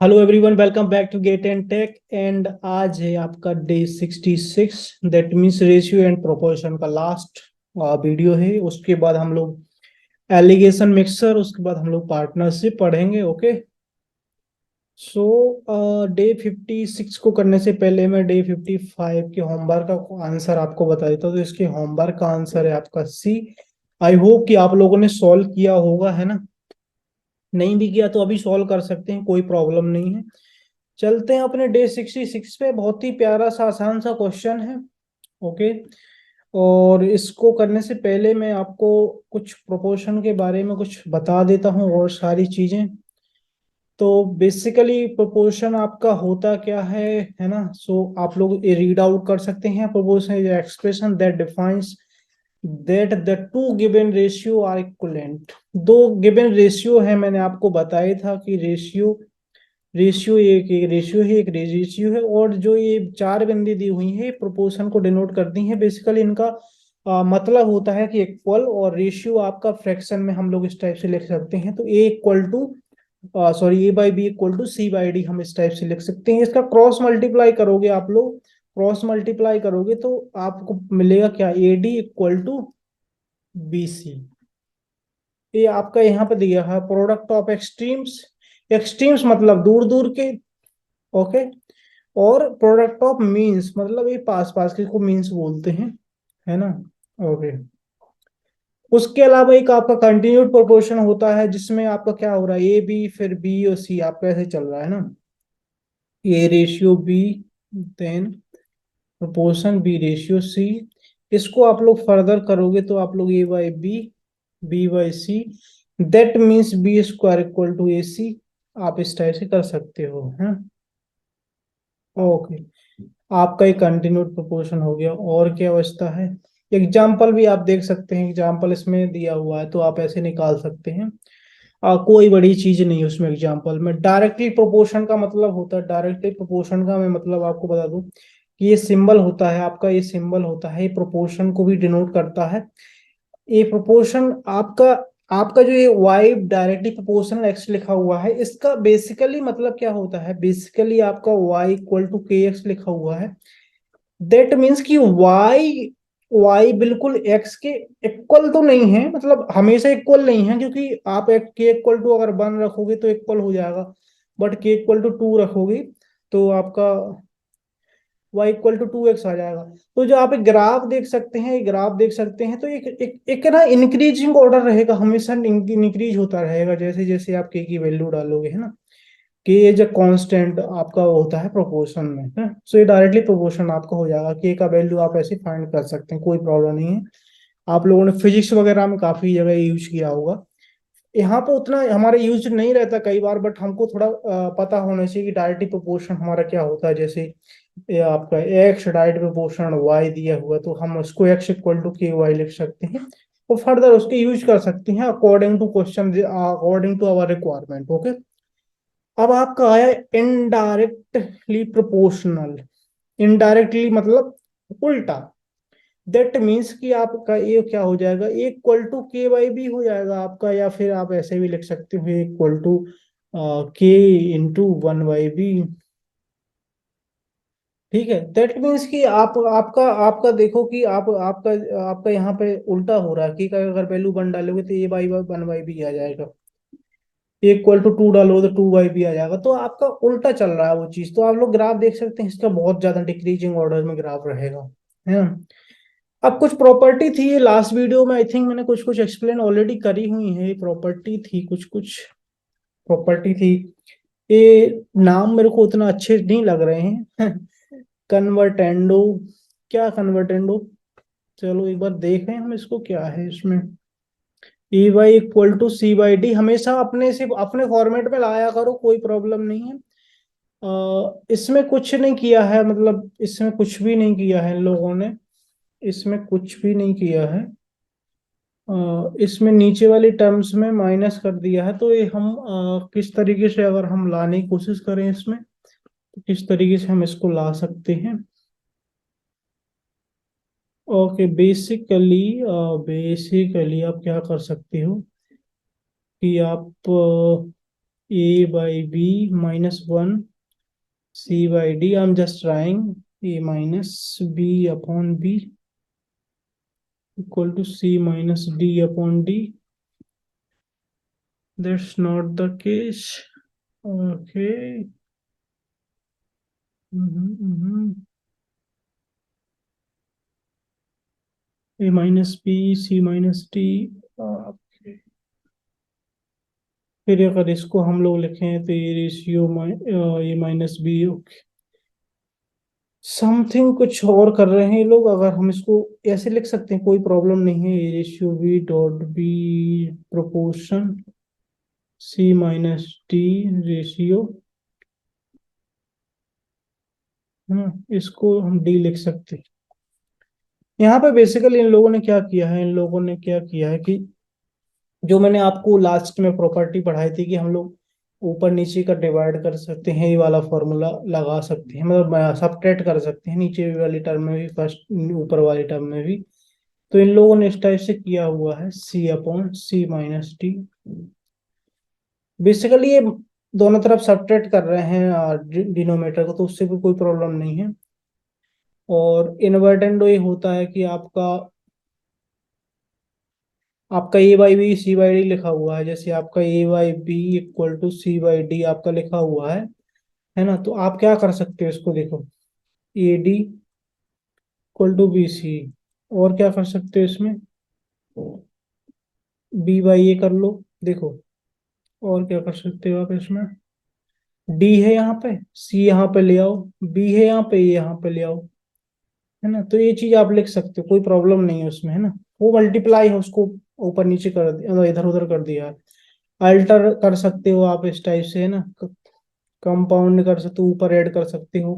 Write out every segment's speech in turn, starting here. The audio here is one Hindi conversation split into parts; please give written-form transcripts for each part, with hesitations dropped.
Hello everyone, welcome back to Gate and Tech. And आज है आपका day 66। That means ratio and proportion का लास्ट वीडियो है। उसके बाद हम लोग एलिगेशन मिक्सर, उसके बाद हम लोग पार्टनरशिप पढ़ेंगे। ओके, सो डे 56 को करने से पहले मैं डे 55 के होमवर्क का आंसर आपको बता देता हूँ। तो इसके होमवर्क का आंसर है आपका सी। आई होप कि आप लोगों ने सॉल्व किया होगा, है ना। नहीं भी किया तो अभी सॉल्व कर सकते हैं, कोई प्रॉब्लम नहीं है। चलते हैं अपने डे 66 पे। बहुत ही प्यारा सा आसान सा क्वेश्चन है। ओके, और इसको करने से पहले मैं आपको कुछ प्रोपोर्शन के बारे में कुछ बता देता हूँ और सारी चीजें। तो बेसिकली प्रोपोर्शन आपका होता क्या है ना। सो आप लोग ये रीड आउट कर सकते हैं। Proportion is expression that defines that the two given ratio are equivalent. दो गिवन रेशियो है, मैंने आपको बताया था कि रेशियो रेशियो एक एक रेशियो है, एक रेशियो है। और जो ये चार बिंदी दी हुई है प्रोपोर्शन को डिनोट करती हैं। बेसिकली इनका मतलब होता है कि इक्वल, और रेशियो आपका फ्रैक्शन में हम लोग इस टाइप से लिख सकते हैं। तो A equal to sorry, A by B equal to C by D हम इस टाइप से लिख सकते हैं। इसका क्रॉस मल्टीप्लाई करोगे आप लोग, क्रॉस मल्टीप्लाई करोगे तो आपको मिलेगा क्या, A D equal to B C. ये आपका यहाँ पे दिया है प्रोडक्ट ऑफ एक्सट्रीम्स। एक्सट्रीम्स मतलब दूर दूर के। ओके, और प्रोडक्ट ऑफ मीन्स मतलब ये पास पास के को मीन्स बोलते हैं, है ना। ओके, उसके अलावा एक आपका कंटिन्यूड प्रोपोर्शन होता है जिसमें आपका क्या हो रहा है, ए बी फिर बी और सी आपका ऐसे चल रहा है ना। A ratio B, then proportion B ratio C. इसको आप लोग फर्दर करोगे तो आप लोग A by B, B by C, that means B square equal to A C. आप इस टाइप से कर सकते हो, है। ओके, आपका एक कंटिन्यूड प्रोपोर्शन हो गया। और क्या बचता है, एग्जाम्पल भी आप देख सकते हैं। एग्जाम्पल इसमें दिया हुआ है तो आप ऐसे निकाल सकते हैं। कोई बड़ी चीज नहीं है उसमें एग्जाम्पल में। डायरेक्टली प्रोपोर्शन का मतलब होता है, डायरेक्टली प्रोपोर्शन का मैं मतलब आपको बता दूं कि ये सिंबल होता है आपका, ये सिंबल होता है, ये प्रोपोर्शन को भी डिनोट करता है। ये प्रोपोर्शन आपका आपका जो ये वाई डायरेक्टली प्रोपोर्शनल एक्स लिखा हुआ है, इसका बेसिकली मतलब क्या होता है, बेसिकली आपका वाई इक्वल टू के एक्स लिखा हुआ है। दैट मीन्स कि वाई वाई बिल्कुल एक्स के इक्वल तो नहीं है, मतलब हमेशा इक्वल नहीं है, क्योंकि आप एक के इक्वल टू अगर 1 रखोगे तो इक्वल हो जाएगा, बट के इक्वल टू 2 रखोगे तो आपका y इक्वल टू 2x आ जाएगा। तो जो आप एक ग्राफ देख सकते हैं, एक ग्राफ देख सकते हैं, तो एक ना इंक्रीजिंग ऑर्डर रहेगा, हमेशा इंक्रीज होता रहेगा जैसे जैसे आप k की वैल्यू डालोगे, है ना। k एज अ कांस्टेंट आपका होता है प्रोपोर्शन में, है। सो ये डायरेक्टली प्रोपोर्शन आपका हो जाएगा। k का वैल्यू आप ऐसे फाइंड कर सकते हैं, कोई प्रॉब्लम नहीं है। आप लोगों ने फिजिक्स वगैरह में काफी जगह यूज किया होगा। यहाँ पे उतना हमारा यूज नहीं रहता कई बार, बट हमको थोड़ा पता होना चाहिए कि डायरेक्टली प्रोपोर्शन हमारा क्या होता है। जैसे ये आपका एक्स डायरेक्ट प्रोपोर्शन वाई दिया हुआ है, तो हम उसको एक्स इक्वल टू के वाई लिख सकते हैं और फर्दर उसके यूज कर सकते हैं according to question, according to our requirement. Okay, अब आपका आया इनडायरेक्टली प्रोपोर्शनल। इनडायरेक्टली मतलब उल्टा। दैट मीन्स कि आपका ये क्या हो जाएगा, इक्वल टू के वाई भी हो जाएगा आपका, या फिर आप ऐसे भी लिख सकते हो इक्वल टू के इंटू 1/b। ठीक है, दैट मीन्स कि आप आपका आपका देखो कि आप आपका आपका यहाँ पे उल्टा हो रहा है कि अगर वैल्यू 1 डालोगे तो ये बाई 1/b आ जाएगा, इक्वल टू 2 डालोगे तो 2/b आ जाएगा। तो आपका उल्टा चल रहा है वो चीज। तो आप लोग ग्राफ देख सकते हैं, इसका बहुत ज्यादा डिक्रीजिंग ऑर्डर में ग्राफ रहेगा, है ना। अब कुछ प्रॉपर्टी थी लास्ट वीडियो में, आई थिंक मैंने कुछ कुछ एक्सप्लेन ऑलरेडी करी हुई है। प्रॉपर्टी थी, कुछ कुछ प्रॉपर्टी थी। ये नाम मेरे को उतना अच्छे नहीं लग रहे हैं। कन्वर्टेंडो, क्या कन्वर्टेंडो, चलो एक बार देखें हम इसको, क्या है इसमें। E Y equal to C by D हमेशा अपने से अपने फॉर्मेट में लाया करो, कोई प्रॉब्लम नहीं है। इसमें कुछ नहीं किया है, मतलब इसमें कुछ भी नहीं किया है इन लोगों ने, इसमें कुछ भी नहीं किया है। इसमें नीचे वाली टर्म्स में माइनस कर दिया है। तो ये हम किस तरीके से अगर हम लाने की कोशिश करें इसमें, तो किस तरीके से हम इसको ला सकते हैं। ओके, बेसिकली बेसिकली आप क्या कर सकते हो कि आप a by b minus 1 c by d. I'm just trying a minus b upon b equal to c minus d upon d. That's not the case. Okay. A minus b c minus d. Okay. फिर अगर इसको हम लोग लिखें तो ये ratio A minus B. Something कुछ और कर रहे हैं ये लोग। अगर हम इसको ऐसे लिख सकते हैं कोई प्रॉब्लम नहीं है। A ratio B dot B proportion C minus D ratio है ना, इसको हम डी लिख सकते हैं। यहाँ पे बेसिकली इन लोगों ने क्या किया है, इन लोगों ने क्या किया है कि जो मैंने आपको लास्ट में प्रॉपर्टी पढ़ाई थी कि हम लोग ऊपर नीचे का डिवाइड कर सकते हैं, ये वाला फॉर्मूला लगा सकते हैं, मतलब सबट्रैक्ट कर सकते हैं नीचे वाली टर्म में भी फर्स्ट ऊपर वाली टर्म में भी। तो इन लोगों ने इस टाइप से किया हुआ है सी अपॉन सी माइनस टी। बेसिकली ये दोनों तरफ सबट्रैक्ट कर रहे हैं डिनोमिनेटर को, तो उससे भी कोई प्रॉब्लम नहीं है। और इनवर्टेंडो ये होता है कि आपका आपका A by B C by D लिखा हुआ है। जैसे आपका A by B equal to C by D आपका लिखा हुआ है ना। तो आप क्या कर सकते हो इसको, देखो A D equal to B C. और क्या कर सकते हो इसमें, बी बाई ए कर लो, देखो। और क्या कर सकते हो आप इसमें, डी है यहाँ पे, सी यहाँ पे ले आओ, बी है यहाँ पे, ए यहाँ पे ले आओ, है ना। तो ये चीज आप लिख सकते हो, कोई प्रॉब्लम नहीं है उसमें, है ना। वो मल्टीप्लाई है, उसको ऊपर नीचे कर दिया, इधर उधर कर दिया है। अल्टर कर सकते हो आप इस टाइप से, है ना। कंपाउंड कर सकते हो, ऊपर ऐड कर सकते हो,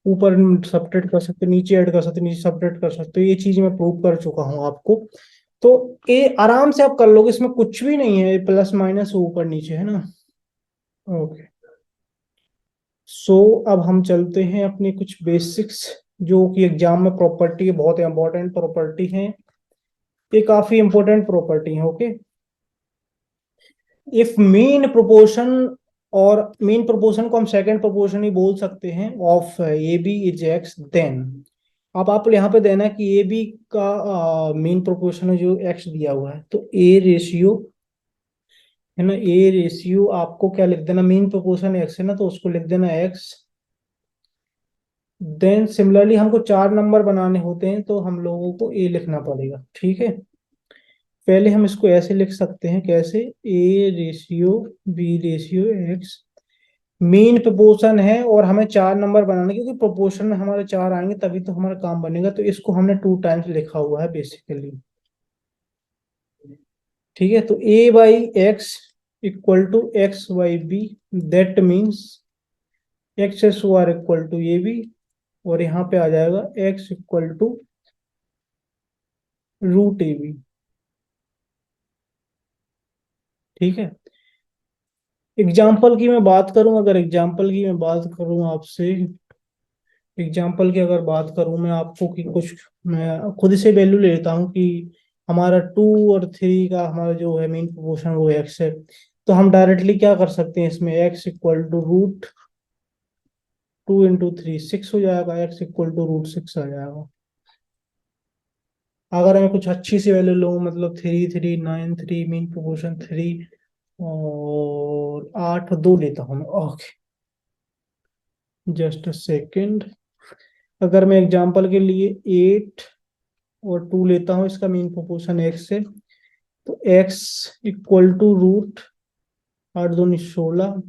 ऊपर सब्ट्रैक्ट कर सकते हो, नीचे ऐड कर सकते हो, नीचे सब्ट्रैक्ट कर सकते हो। ये चीज मैं प्रूव कर चुका हूँ आपको। तो ये आराम से आप कर लोगे, इसमें कुछ भी नहीं है, प्लस माइनस ऊपर नीचे, है ना। ओके। सो अब हम चलते हैं अपने कुछ बेसिक्स, जो कि एग्जाम में प्रॉपर्टी बहुत इंपॉर्टेंट प्रॉपर्टी है। ये काफी इंपॉर्टेंट प्रॉपर्टी है। ओके। इफ मीन प्रोपोर्शन, और मीन प्रोपोर्शन को हम सेकंड प्रोपोर्शन ही बोल सकते हैं, of A B is X, then अब आप यहाँ पे देना कि ए बी का मीन प्रोपोर्शन है जो एक्स दिया हुआ है, तो ए रेशियो, है ना, ए रेशियो आपको क्या लिख देना, मीन प्रोपोर्शन एक्स है ना, तो उसको लिख देना एक्स। देन सिमिलरली हमको चार नंबर बनाने होते हैं, तो हम लोगों को ए लिखना पड़ेगा, ठीक है। पहले हम इसको ऐसे लिख सकते हैं, कैसे, A ratio B ratio X. Mean proportion है और हमें चार नंबर बनाने, क्योंकि प्रोपोर्शन में हमारे चार आएंगे तभी तो हमारा काम बनेगा। तो इसको हमने टू टाइम्स लिखा हुआ है बेसिकली, ठीक है। तो A by X equal to X by B, that means X square equal to A B, और यहाँ पे आ जाएगा X equal to root A B, ठीक है। एग्जाम्पल की मैं बात करूं, अगर एग्जाम्पल की मैं बात करूं आपसे, एग्जाम्पल की अगर बात करूं मैं आपको कि कुछ, मैं खुद से वैल्यू ले लेता हूं कि हमारा टू और थ्री का हमारा जो है मीन प्रोपोर्शन वो एक्स है। तो हम डायरेक्टली क्या कर सकते हैं इसमें, X equal to root two into three, six हो जाएगा, X equal to root six आ जाएगा। अगर मैं कुछ अच्छी सी वैल्यू लूँ, मतलब three three nine, three mean proportion three, और आठ दो लेता हूँ मैं। Okay, just a second. अगर मैं एग्जांपल के लिए एट और टू लेता हूँ, इसका मीन प्रोपोर्शन एक्स है, तो एक्स इक्वल टू रूट, आठ दूनी 16,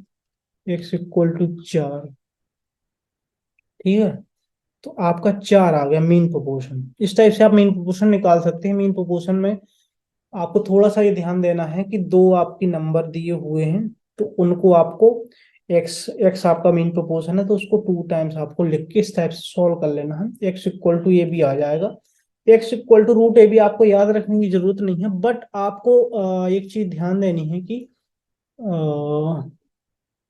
एक्स इक्वल टू चार, ठीक है। तो आपका चार आ गया मीन प्रोपोर्शन। इस टाइप से आप मीन प्रोपोर्शन निकाल सकते हैं। मीन प्रोपोर्शन में आपको थोड़ा सा ये ध्यान देना है कि दो आपकी नंबर दिए हुए हैं, तो उनको आपको, एक्स एक्स आपका मीन प्रोपोर्शन है तो उसको टू टाइम्स आपको लिख के इस टाइप से सॉल्व कर लेना है। X equal to A B आ जाएगा, X equal to root A B आपको याद रखने की जरूरत नहीं है, बट आपको एक चीज ध्यान देनी है कि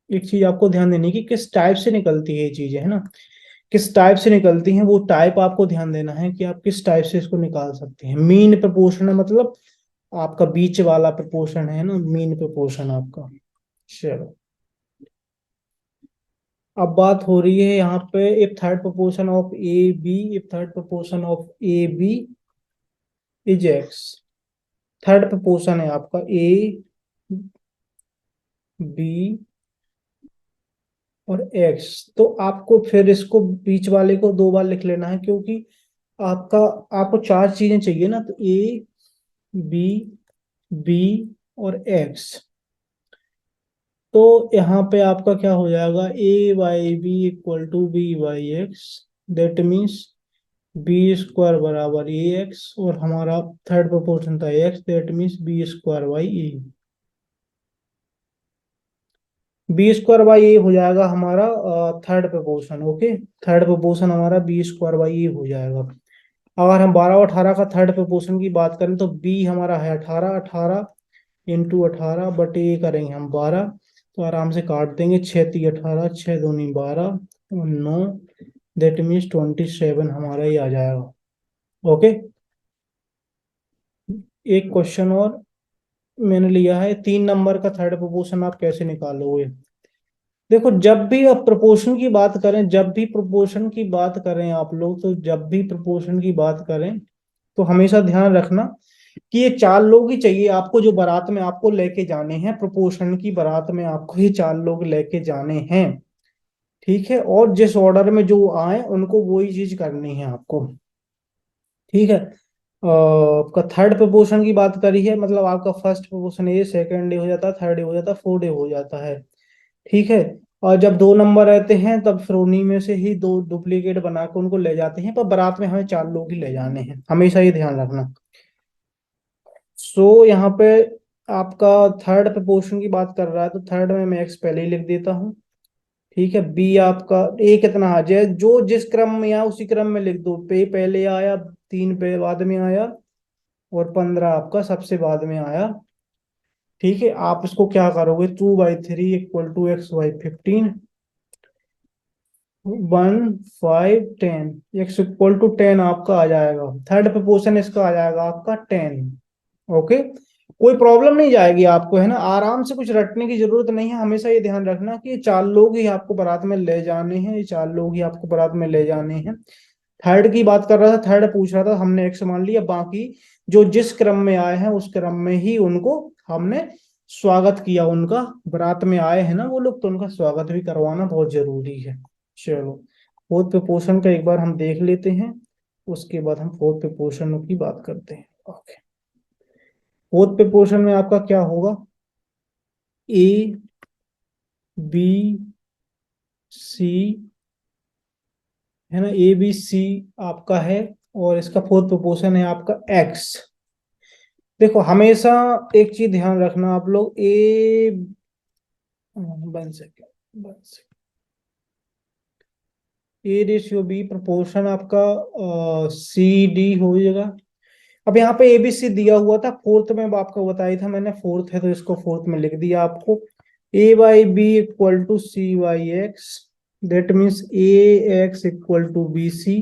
एक चीज आपको ध्यान देनी है कि किस टाइप से निकलती है ये चीजें, है ना। किस टाइप से निकलती हैं वो टाइप आपको ध्यान देना है कि आप किस टाइप से इसको निकाल सकते हैं। मीन प्रोपोर्शन है मतलब आपका बीच वाला प्रपोर्शन है ना, मीन प्रपोर्शन आपका। चलो, अब बात हो रही है यहाँ पे, if third proportion of A B, if third proportion of A B is X. Third proportion है आपका ए बी और एक्स। तो आपको फिर इसको बीच वाले को दो बार लिख लेना है, क्योंकि आपका आपको चार चीजें चाहिए ना, तो ए बी बी और एक्स। तो यहाँ पे आपका क्या हो जाएगा, A Y B equal to B Y X. That means B square बराबर ए एक्स, और हमारा थर्ड प्रोपोर्शन था X, that means B square by A. B square by A हो जाएगा हमारा third proportion. Okay, third proportion हमारा बी स्क्वायर बाई ए हो जाएगा। अगर हम 12 और 18 का थर्ड प्रोपोर्शन की बात करें तो बी हमारा है 18, 18 इंटू 18 बटे ए करेंगे हम 12। तो आराम से काट देंगे, 6 × 18, 6 दूनी 12 और 9, दैट मीन्स 27 हमारा ही आ जाएगा। ओके, एक क्वेश्चन और मैंने लिया है, 3 नंबर का थर्ड प्रोपोर्शन आप कैसे निकालोगे। देखो, जब भी आप प्रोपोर्शन की बात करें, जब भी प्रोपोर्शन की बात करें आप लोग, तो जब भी प्रोपोर्शन की बात करें तो हमेशा ध्यान रखना कि ये चार लोग ही चाहिए आपको, जो बारात में आपको लेके जाने हैं, प्रोपोर्शन की बारात में आपको ये चार लोग लेके जाने हैं। ठीक है, और जिस ऑर्डर में जो आए उनको वही चीज करनी है आपको। ठीक है, आपका थर्ड प्रपोर्शन की बात करी है, मतलब आपका फर्स्ट प्रपोर्शन ए, सेकंड डे हो जाता है, थर्ड डे हो जाता है, फोर्थ डे हो जाता है। ठीक है, और जब 2 नंबर रहते हैं तब फिर उन्हीं में से ही दो डुप्लीकेट बना के उनको ले जाते हैं, पर बारात में हमें चार लोग ही ले जाने हैं, हमेशा ये ध्यान रखना। सो यहाँ पे आपका थर्ड प्रपोर्शन की बात कर रहा है, तो थर्ड में मैं एक्स पहले ही लिख देता हूँ। ठीक है, बी आपका ए कितना आ जाए, जो जिस क्रम में आया उसी क्रम में लिख दो, पे पहले आया, 3 पे बाद में आया, और 15 आपका सबसे बाद में आया। ठीक है, आप इसको क्या करोगे, 2/3 इक्वल टू x/15, 1 5 10, x = 10 आपका आ जाएगा। थर्ड प्रपोर्शन इसका आ जाएगा आपका 10। ओके, कोई प्रॉब्लम नहीं जाएगी आपको, है ना, आराम से, कुछ रटने की जरूरत नहीं है। हमेशा ये ध्यान रखना कि ये चार लोग ही आपको बारात में ले जाने हैं, ये चार लोग ही आपको बारात में ले जाने हैं। थर्ड की बात कर रहा था, थर्ड पूछ रहा था, हमने एक्स मान लिया, बाकी जो जिस क्रम में आए हैं उस क्रम में ही उनको हमने स्वागत किया, उनका बारात में आए हैं ना वो लोग, तो उनका स्वागत भी करवाना बहुत जरूरी है। चलो, फोर्थ प्रपोर्शन का एक बार हम देख लेते हैं, उसके बाद हम फोर्थ प्रपोर्शन की बात करते हैं। ओके, फोर्थ प्रपोर्शन में आपका क्या होगा, ए बी सी, है ना, ए बी सी आपका है, और इसका फोर्थ प्रपोर्शन है आपका एक्स। देखो, हमेशा एक चीज ध्यान रखना आप लोग, A, 1 second, 1 second, A ratio B proportion आपका सी डी हो जाएगा। अब यहाँ पे एबीसी दिया हुआ था, फोर्थ में आपको बताया था मैंने, फोर्थ है तो इसको फोर्थ में लिख दिया आपको, a/b equal to c/x। That means ax equal to bc,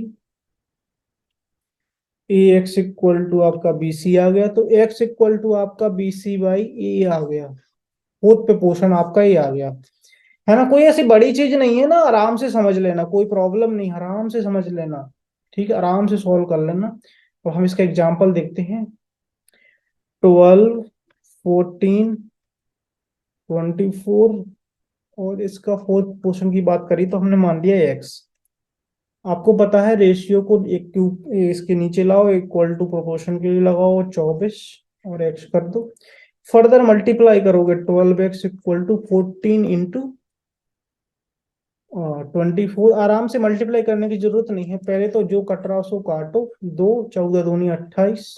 ax equal to आपका bc आ गया, तो x इक्वल टू आपका bc/a आ गया। फोर्थ पे पोर्शन आपका ही आ गया, है ना। कोई ऐसी बड़ी चीज नहीं है ना, आराम से समझ लेना, कोई प्रॉब्लम नहीं, आराम से समझ लेना। ठीक है, आराम से सॉल्व कर लेना। और हम इसका एग्जांपल देखते हैं, 12 14 24, और इसका फोर्थ पोर्शन की बात करी तो हमने मान लिया एक्स। आपको पता है रेशियो को एक क्यूब इसके नीचे लाओ, इक्वल टू प्रोपोर्शन के लिए लगाओ 24 और एक्स कर दो। फर्दर मल्टीप्लाई करोगे, 12x इक्वल टू 14 इंटू 24। आराम से मल्टीप्लाई करने की जरूरत नहीं है, पहले तो जो कट रहा सो काटो, 2 14 दूनी 28,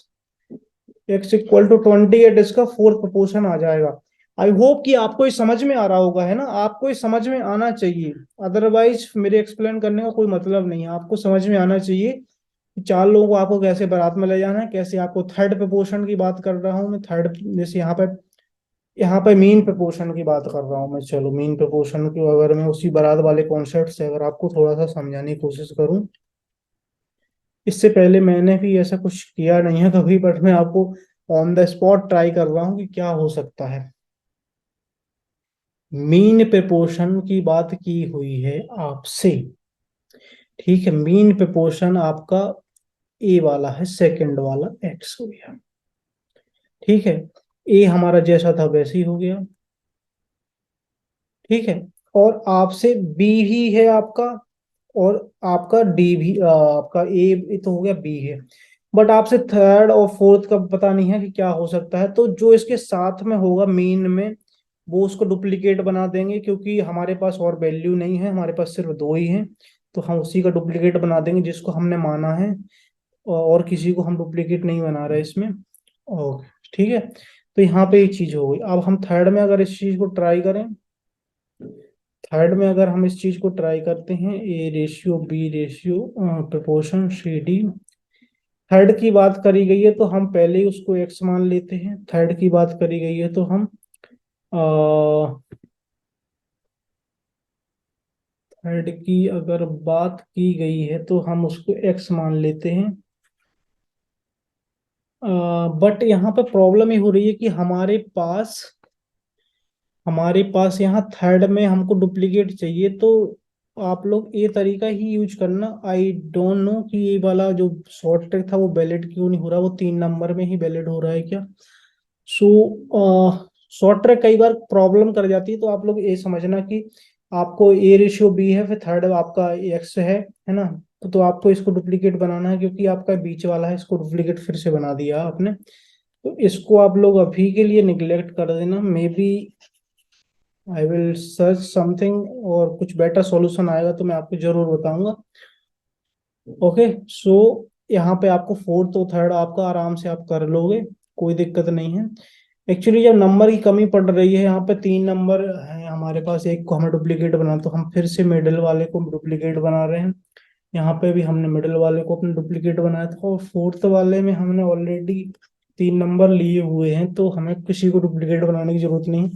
एक्स इक्वल टू 28 इसका फोर्थ प्रोपोर्शन आ जाएगा। आई होप कि आपको ये समझ में आ रहा होगा, है ना, आपको ये समझ में आना चाहिए, अदरवाइज मेरे एक्सप्लेन करने का कोई मतलब नहीं है, आपको समझ में आना चाहिए कि चार लोगों को आपको कैसे बारात में ले जाना है, कैसे आपको थर्ड प्रपोर्शन की बात कर रहा हूँ मैं, थर्ड जैसे यहाँ पे मीन प्रपोर्शन की बात कर रहा हूँ मैं। चलो, मीन प्रपोर्शन की अगर मैं उसी बारात वाले कॉन्सेप्ट से अगर आपको थोड़ा सा समझाने की कोशिश करूँ, इससे पहले मैंने भी ऐसा कुछ किया नहीं है कभी, बट मैं आपको ऑन द स्पॉट ट्राई कर रहा हूँ कि क्या हो सकता है। मीन प्रोपोर्शन की बात की हुई है आपसे, ठीक है। मीन प्रोपोर्शन आपका ए वाला है, सेकंड वाला एक्स हो गया, ठीक है। ए हमारा जैसा था वैसे ही हो गया, ठीक है। और आपसे बी ही है आपका, और आपका डी भी, आपका ए तो हो गया, बी है। बट आपसे थर्ड और फोर्थ का पता नहीं है कि क्या हो सकता है, तो जो इसके साथ में होगा मीन में, वो उसको डुप्लीकेट बना देंगे, क्योंकि हमारे पास और वैल्यू नहीं है, हमारे पास सिर्फ दो ही हैं। तो हम उसी का डुप्लीकेट बना देंगे जिसको हमने माना है, और किसी को हम डुप्लीकेट नहीं बना रहे इसमें। ओके, ठीक है। तो यहाँ पे ये चीज हो गई। अब हम थर्ड में अगर इस चीज को ट्राई करें, थर्ड में अगर हम इस चीज को ट्राई करते हैं, A ratio B ratio proportion C D, third की बात करी गई है तो हम पहले ही उसको एक्स मान लेते हैं। थर्ड की बात करी गई है तो हम थर्ड की अगर बात की गई है तो हम उसको एक्स मान लेते हैं। बट यहाँ पे प्रॉब्लम ये हो रही है कि हमारे पास यहाँ थर्ड में हमको डुप्लीकेट चाहिए, तो आप लोग ये तरीका ही यूज करना। आई डोंट नो कि ये वाला जो शॉर्ट ट्रिक था वो वैलिड क्यों नहीं हो रहा, वो 3 नंबर में ही वैलिड हो रहा है क्या। सो शॉर्ट ट्रिक कई बार प्रॉब्लम कर जाती है, तो आप लोग ये समझना कि आपको ए रेशियो बी है, फिर थर्ड आपका एक्स है ना। तो आपको इसको डुप्लीकेट बनाना है, क्योंकि आपका बीच वाला है, इसको डुप्लीकेट फिर से बना दिया आपने। तो इसको आप लोग अभी के लिए निग्लेक्ट कर देना। Maybe I will search something, और कुछ बेटर सॉल्यूशन आएगा तो मैं आपको जरूर बताऊंगा। ओके, सो यहाँ पे आपको फोर्थ और थर्ड आपका आराम से आप कर लोगे, कोई दिक्कत नहीं है। एक्चुअली जब नंबर की कमी पड़ रही है, यहाँ पे 3 नंबर है हमारे पास, एक को हमें डुप्लीकेट बना, तो हम फिर से मिडिल वाले को डुप्लीकेट बना रहे हैं। यहाँ पे भी हमने मिडिल वाले को अपने डुप्लीकेट बनाया था, और फोर्थ वाले में हमने ऑलरेडी 3 नंबर लिए हुए हैं, तो हमें किसी को डुप्लीकेट बनाने की जरूरत नहीं।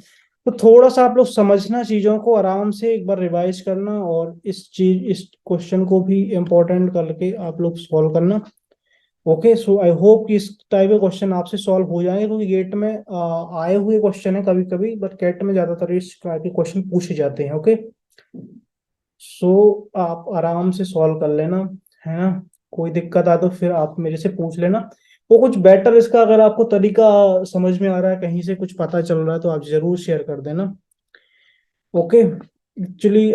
तो थोड़ा सा आप लोग समझना, चीजों को आराम से एक बार रिवाइज करना, और इस क्वेश्चन को भी इम्पोर्टेंट करके आप लोग सॉल्व करना। ओके, सो आई होप कि इस टाइप के क्वेश्चन आपसे सॉल्व हो जाएंगे, क्योंकि गेट में आए हुए क्वेश्चन है कभी कभी, बट गेट में ज्यादातर इस टाइप के क्वेश्चन पूछे जाते हैं। ओके, सो आप आराम से सॉल्व कर लेना, है ना। कोई दिक्कत आ तो फिर आप मेरे से पूछ लेना। वो कुछ बेटर इसका अगर आपको तरीका समझ में आ रहा है, कहीं से कुछ पता चल रहा है, तो आप जरूर शेयर कर देना। ओके, एक्चुअली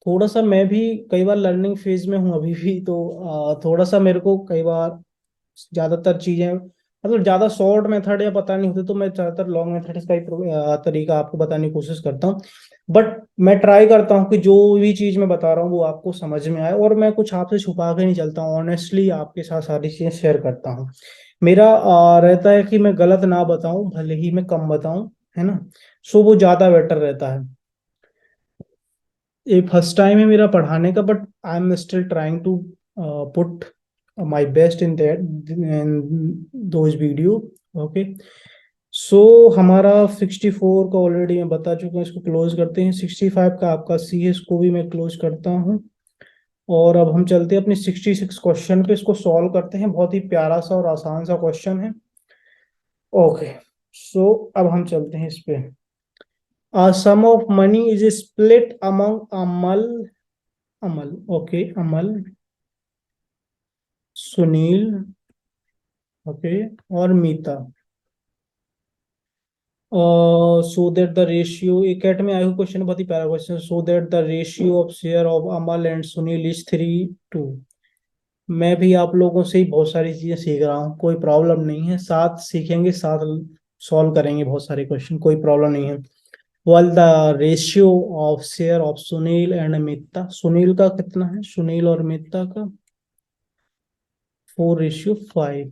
थोड़ा सा मैं भी कई बार लर्निंग फेज में हूँ अभी भी, तो थोड़ा सा मेरे को कई बार ज्यादातर चीजें, मतलब ज्यादा शॉर्ट मेथड या पता नहीं होते, तो मैं ज्यादातर लॉन्ग मेथड का ही तरीका आपको बताने की कोशिश करता हूँ। बट मैं ट्राई करता हूँ कि जो भी चीज मैं बता रहा हूँ वो आपको समझ में आए, और मैं कुछ आपसे छुपा के नहीं चलता हूँ, ऑनेस्टली आपके साथ सारी चीजें शेयर करता हूँ। मेरा रहता है कि मैं गलत ना बताऊं, भले ही मैं कम बताऊं, है ना। सो वो ज्यादा बेटर रहता है। ये फर्स्ट टाइम है मेरा पढ़ाने का, but I am still trying to put my best in that, in those video. Okay, so हमारा 64 का ऑलरेडी मैं बता चुका हूँ, इसको क्लोज करते हैं। 65 का आपका सी है, इसको भी मैं क्लोज करता हूँ। और अब हम चलते हैं अपने 66 क्वेश्चन पे, इसको सॉल्व करते हैं। बहुत ही प्यारा सा और आसान सा क्वेश्चन है। ओके, सो अब हम चलते हैं इस पे। A sum of money is split among Amal, Sunil, okay, और मीता। So that the ratio, एक कैट में आया हुआ क्वेश्चन, बहुत ही प्यारा question. So that the ratio of share of Amal and Sunil is 3:2। मैं भी आप लोगों से ही बहुत सारी चीजें सीख रहा हूँ, कोई प्रॉब्लम नहीं है, साथ सीखेंगे, साथ सॉल्व करेंगे बहुत सारे क्वेश्चन, कोई प्रॉब्लम नहीं है। While the ratio of share of Sunil and Mitta, Sunil का कितना है, सुनील और मित्ता का 4:5।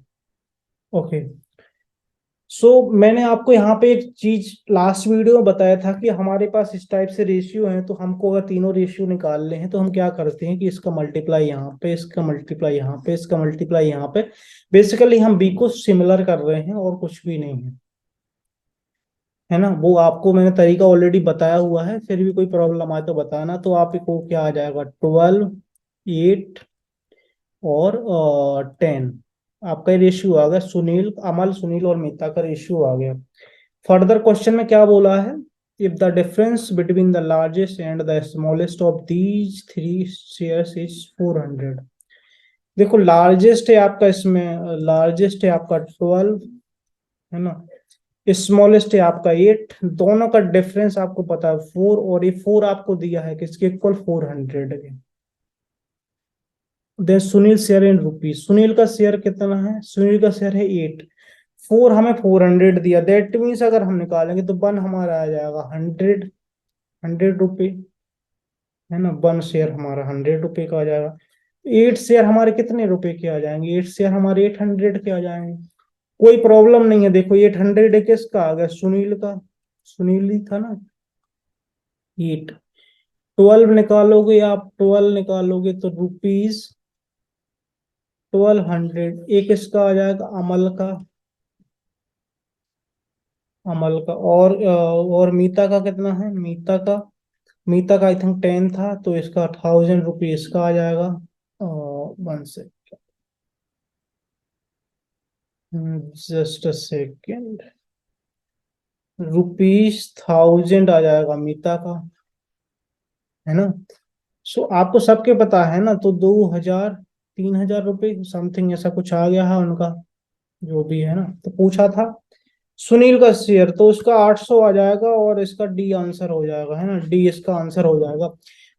ओके, सो मैंने आपको यहाँ पे एक चीज लास्ट वीडियो में बताया था कि हमारे पास इस टाइप से रेशियो हैं, तो हमको अगर तीनों रेशियो निकालने हैं तो हम क्या करते हैं कि इसका मल्टीप्लाई यहाँ पे, इसका मल्टीप्लाई यहाँ पे, इसका मल्टीप्लाई यहाँ पे। बेसिकली हम बी को सिमिलर कर रहे हैं, और कुछ भी नहीं है, है ना। वो आपको मैंने तरीका ऑलरेडी बताया हुआ है, फिर भी कोई प्रॉब्लम आए तो बताना। तो आपको क्या आ जाएगा, 12, 8 और 10। आपका रेशियो आ गया, सुनील, अमल, सुनील और मिता का रेशियो आ गया। फर्दर क्वेश्चन में क्या बोला है, if the difference between the largest and the smallest of these three shares is 400। देखो लार्जेस्ट है आपका, इसमें लार्जेस्ट है आपका 12, है ना, स्मॉलेस्ट है आपका 8, दोनों का डिफरेंस आपको पता है 4, और ये 4 आपको दिया है किसके इक्वल, 400 के। Then Sunil share in rupees, Sunil का शेयर कितना है, सुनील का शेयर है 8, 4 हमें 400 दिया, दैट मीन्स अगर हम निकालेंगे तो 1 हमारा आ जाएगा 100 रुपये, है ना, 1 शेयर हमारा 100 रुपये का आ जाएगा। 8 शेयर हमारे कितने रुपए के आ जाएंगे, 8 शेयर हमारे 800 के आ जाएंगे। कोई प्रॉब्लम नहीं है, देखो 800 किसका आ गया, सुनील का, सुनील ही था ना। 8, 12 निकालोगे आप, 12 निकालोगे तो रुपीज 1200, एक इसका आ जाएगा अमल का, अमल का, और मीता का कितना है, मीता का, मीता का आई थिंक 10 था, तो इसका 1000 रुपये इसका आ जाएगा। 1 से, जस्ट अ सेकेंड, ₹1000 आ जाएगा मीता का, है ना। सो आपको सबके पता है ना, तो 2000, 3000 रुपये समथिंग ऐसा कुछ आ गया है उनका, जो भी है ना। तो पूछा था सुनील का शेयर, तो उसका 800 आ जाएगा, और इसका डी आंसर हो जाएगा, है ना, डी इसका आंसर हो जाएगा।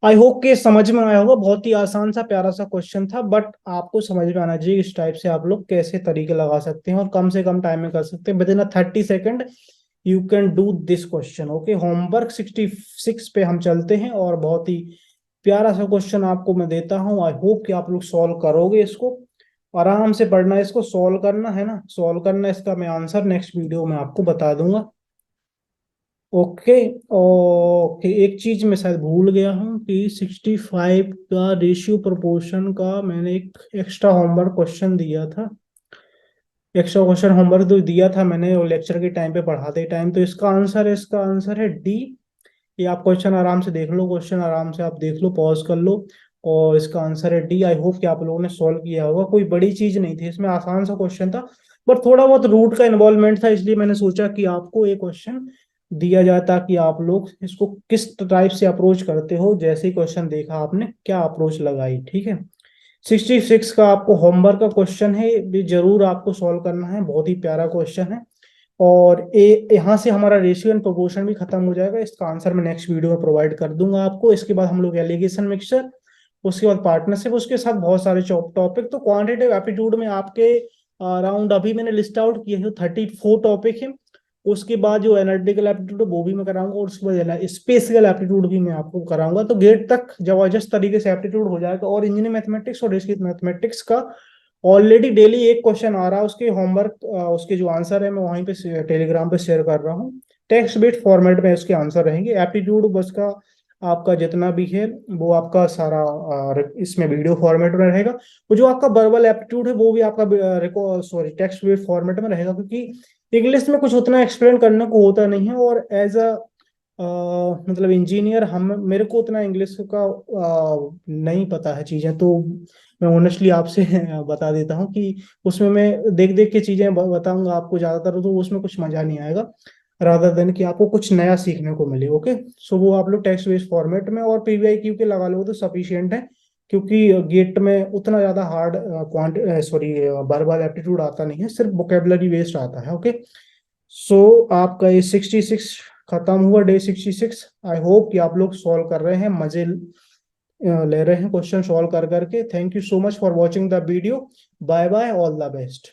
आई होप कि समझ में आया होगा, बहुत ही आसान सा प्यारा सा क्वेश्चन था, बट आपको समझ में आना चाहिए इस टाइप से आप लोग कैसे तरीके लगा सकते हैं और कम से कम टाइम में कर सकते हैं, with in 30 second you can do this question. Okay, homework 66 पे हम चलते हैं, और बहुत ही प्यारा सा क्वेश्चन आपको मैं देता हूँ, आई होप कि आप लोग सॉल्व करोगे इसको, आराम से पढ़ना है, इसको सॉल्व करना है ना, सॉल्व करना है, इसका मैं आंसर नेक्स्ट वीडियो में आपको बता दूंगा। ओके, ओके, एक चीज मैं शायद भूल गया हूँ कि 65 का रेशियो प्रोपोर्शन का मैंने एक एक्स्ट्रा होमवर्क क्वेश्चन दिया था, एक्स्ट्रा क्वेश्चन होमवर्क तो दिया था मैंने लेक्चर के टाइम पे पढ़ाते टाइम, तो इसका आंसर है डी। ये आप क्वेश्चन आराम से देख लो, क्वेश्चन आराम से आप देख लो, पॉज कर लो, और इसका आंसर है डी। आई होप कि आप लोगों ने सॉल्व किया होगा, कोई बड़ी चीज नहीं थी इसमें, आसान सा क्वेश्चन था, बट थोड़ा बहुत रूट का इन्वॉल्वमेंट था, इसलिए मैंने सोचा कि आपको एक क्वेश्चन दिया जाए ताकि आप लोग इसको किस टाइप से अप्रोच करते हो, जैसे ही क्वेश्चन देखा आपने क्या अप्रोच लगाई, ठीक है। 66 का आपको होमवर्क का क्वेश्चन है, भी जरूर आपको सॉल्व करना है, बहुत ही प्यारा क्वेश्चन है। और यहाँ से हमारा रेशियो एंड प्रोपोर्शन भी खत्म हो जाएगा, इसका आंसर मैं नेक्स्ट वीडियो में प्रोवाइड कर दूंगा आपको। इसके बाद हम लोग एलिगेशन मिक्सचर, उसके बाद पार्टनरशिप, उसके साथ बहुत सारे टॉपिक। तो क्वांटिटेटिव एप्टीट्यूड में आपके अराउंड अभी मैंने लिस्ट आउट किए हैं 34 टॉपिक है। उसके बाद जो एनालिटिकल एप्टीट्यूड है वो भी मैं कराऊंगा, और उसके बाद स्पेसिकल एप्टीट्यूड भी मैं आपको कराऊंगा। तो गेट तक जबरदस्त तरीके से एप्टीट्यूड हो जाएगा। और इंजीनियरिंग मैथमेटिक्स और डिस्क्रीट मैथमेटिक्स का ऑलरेडी डेली एक क्वेश्चन आ रहा है, उसके होमवर्क उसके जो आंसर है मैं वहीं पे टेलीग्राम पे शेयर कर रहा हूँ, टेक्स्ट बिट फॉर्मेट में उसके आंसर रहेंगे। एप्टीट्यूड बस का आपका जितना भी है वो आपका सारा इसमें वीडियो फॉर्मेट में रहेगा। वो जो आपका वर्बल एप्टीट्यूड है वो भी आपका सॉरी टेक्स्ट बिट फॉर्मेट में रहेगा, क्योंकि इंग्लिश में कुछ उतना एक्सप्लेन करने को होता नहीं है, और एज अ मतलब इंजीनियर हम मेरे को उतना इंग्लिश का नहीं पता है चीजें, तो मैं ऑनेस्टली आपसे बता देता हूँ कि उसमें मैं देख देख के चीजें बताऊंगा आपको ज्यादातर, तो उसमें कुछ मजा नहीं आएगा, रादर देन कि आपको कुछ नया सीखने को मिले। ओके, सो वो आप लोग टेक्स्ट बेस्ड फॉर्मेट में और पीवीआई क्यू के लगा लो तो सफिशियंट है, क्योंकि गेट में उतना ज्यादा हार्ड सॉरी वर्बल एप्टीट्यूड आता नहीं है, सिर्फ वोकेबलरी बेस्ड आता है। ओके, सो आपका ये 66 खत्म हुआ, डे 66। आई होप कि आप लोग सॉल्व कर रहे हैं, मजे ले रहे हैं क्वेश्चन सॉल्व कर करके। Thank you so much for watching the video, bye bye, all the best.